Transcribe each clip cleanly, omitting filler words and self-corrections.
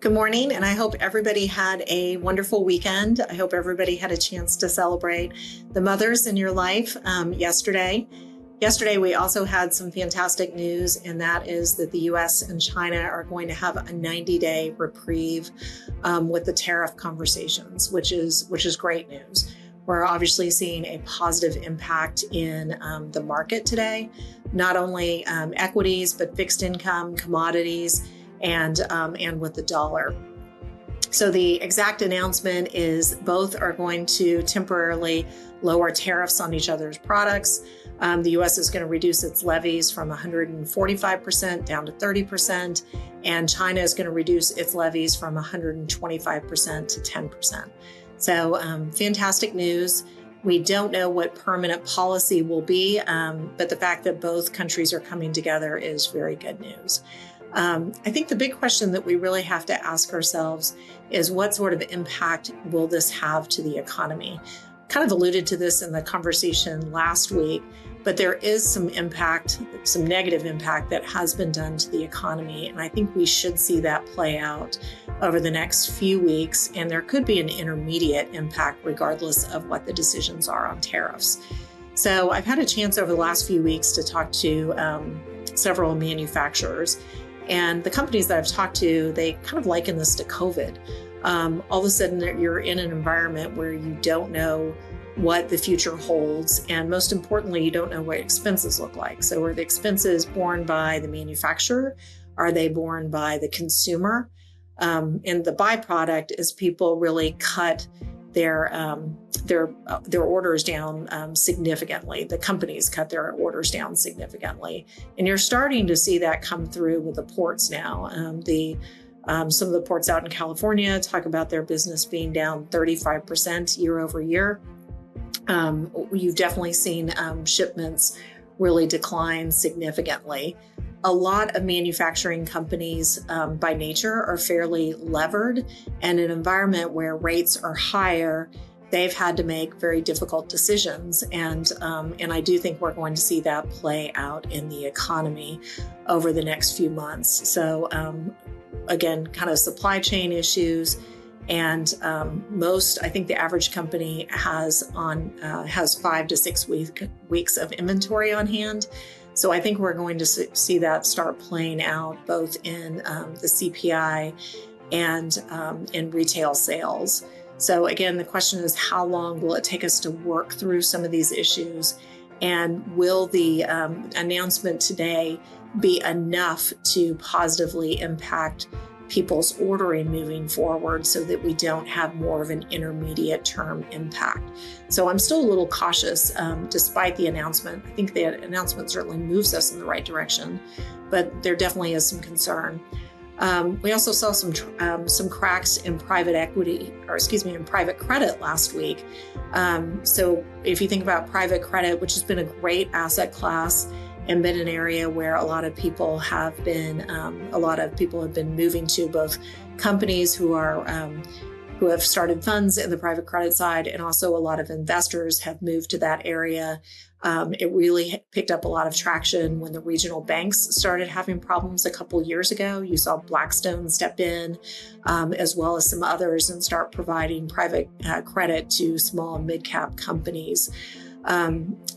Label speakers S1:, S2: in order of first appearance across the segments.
S1: Good morning, and I hope everybody had a wonderful weekend. I hope everybody had a chance to celebrate the mothers in your life yesterday. Yesterday, we also had some fantastic news, and that is that the U.S. and China are going to have a 90-day reprieve with the tariff conversations, which is great news. We're obviously seeing a positive impact in the market today, not only equities, but fixed income, commodities, and with the dollar. So the exact announcement is both are going to temporarily lower tariffs on each other's products. The U.S. is going to reduce its levies from 145% down to 30%, and China is going to reduce its levies from 125% to 10%. So fantastic news. We don't know what permanent policy will be, but the fact that both countries are coming together is very good news. I think the big question that we really have to ask ourselves is what sort of impact will this have to the economy? Kind of alluded to this in the conversation last week, but there is some impact, some negative impact that has been done to the economy. And I think we should see that play out over the next few weeks. And there could be an intermediate impact regardless of what the decisions are on tariffs. So I've had a chance over the last few weeks to talk to several manufacturers. And the companies that I've talked to, they kind of liken this to COVID. All of a sudden, you're in an environment where you don't know what the future holds. And most importantly, you don't know what expenses look like. So are the expenses borne by the manufacturer? Are they borne by the consumer? And the byproduct is people really cut their orders down significantly. The companies cut their orders down significantly. And you're starting to see that come through with the ports now. Some of the ports out in California talk about their business being down 35% year over year. You've definitely seen shipments really decline significantly. A lot of manufacturing companies by nature are fairly levered, and in an environment where rates are higher, they've had to make very difficult decisions. And I do think we're going to see that play out in the economy over the next few months. So again, kind of supply chain issues. And I think the average company has 5 to 6 weeks of inventory on hand. So I think we're going to see that start playing out both in the CPI and in retail sales. So again, the question is, how long will it take us to work through some of these issues? And will the announcement today be enough to positively impact people's ordering moving forward so that we don't have more of an intermediate term impact? So I'm still a little cautious despite the announcement. I think the announcement certainly moves us in the right direction, but there definitely is some concern. We also saw some cracks in in private credit last week. So if you think about private credit, which has been a great asset class and been an area where a lot of people have been moving to, both companies who have started funds in the private credit side, and also a lot of investors have moved to that area. It really picked up a lot of traction when the regional banks started having problems a couple years ago. You saw Blackstone step in, as well as some others, and start providing private credit to small and mid-cap companies.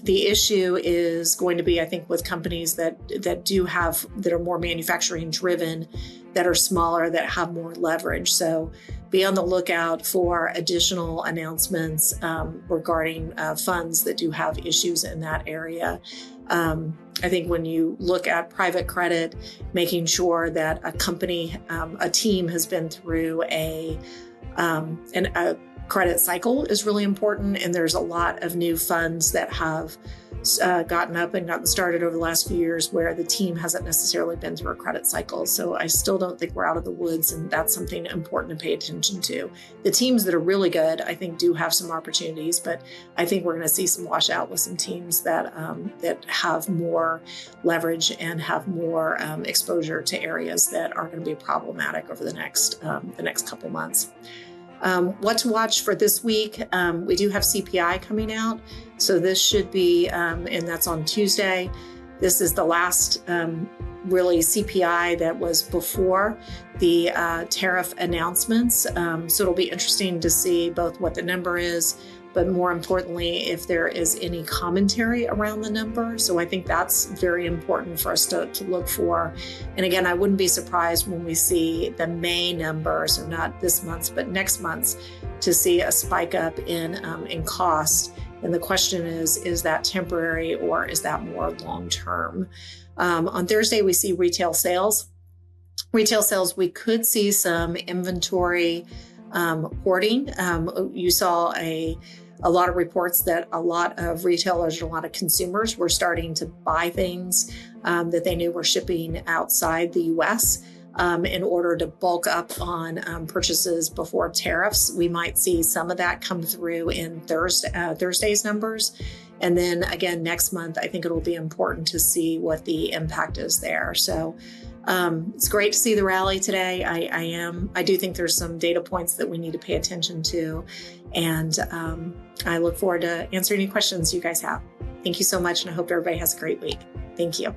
S1: The issue is going to be, I think, with companies that are more manufacturing driven, that are smaller, that have more leverage. So be on the lookout for additional announcements regarding funds that do have issues in that area. I think when you look at private credit, making sure that a team has been through a credit cycle is really important. And there's a lot of new funds that have gotten started over the last few years where the team hasn't necessarily been through a credit cycle. So I still don't think we're out of the woods, and that's something important to pay attention to. The teams that are really good, I think, do have some opportunities, but I think we're going to see some washout with some teams that have more leverage and have more exposure to areas that are going to be problematic over the next couple months. What to watch for this week? We do have CPI coming out. So this should be, and that's on Tuesday. This is the last really CPI that was before the tariff announcements. So it'll be interesting to see both what the number is, but more importantly, if there is any commentary around the number. So I think that's very important for us to look for. And again, I wouldn't be surprised when we see the May numbers, so not this month's, but next month's, to see a spike up in cost. And the question is that temporary or is that more long-term? On Thursday, we see retail sales. Retail sales, we could see some inventory hoarding. You saw a lot of reports that a lot of retailers, a lot of consumers were starting to buy things that they knew were shipping outside the U.S. In order to bulk up on purchases before tariffs. We might see some of that come through in Thursday's numbers. And then again, next month, I think it'll be important to see what the impact is there. So it's great to see the rally today. I do think there's some data points that we need to pay attention to. And I look forward to answering any questions you guys have. Thank you so much. And I hope everybody has a great week. Thank you.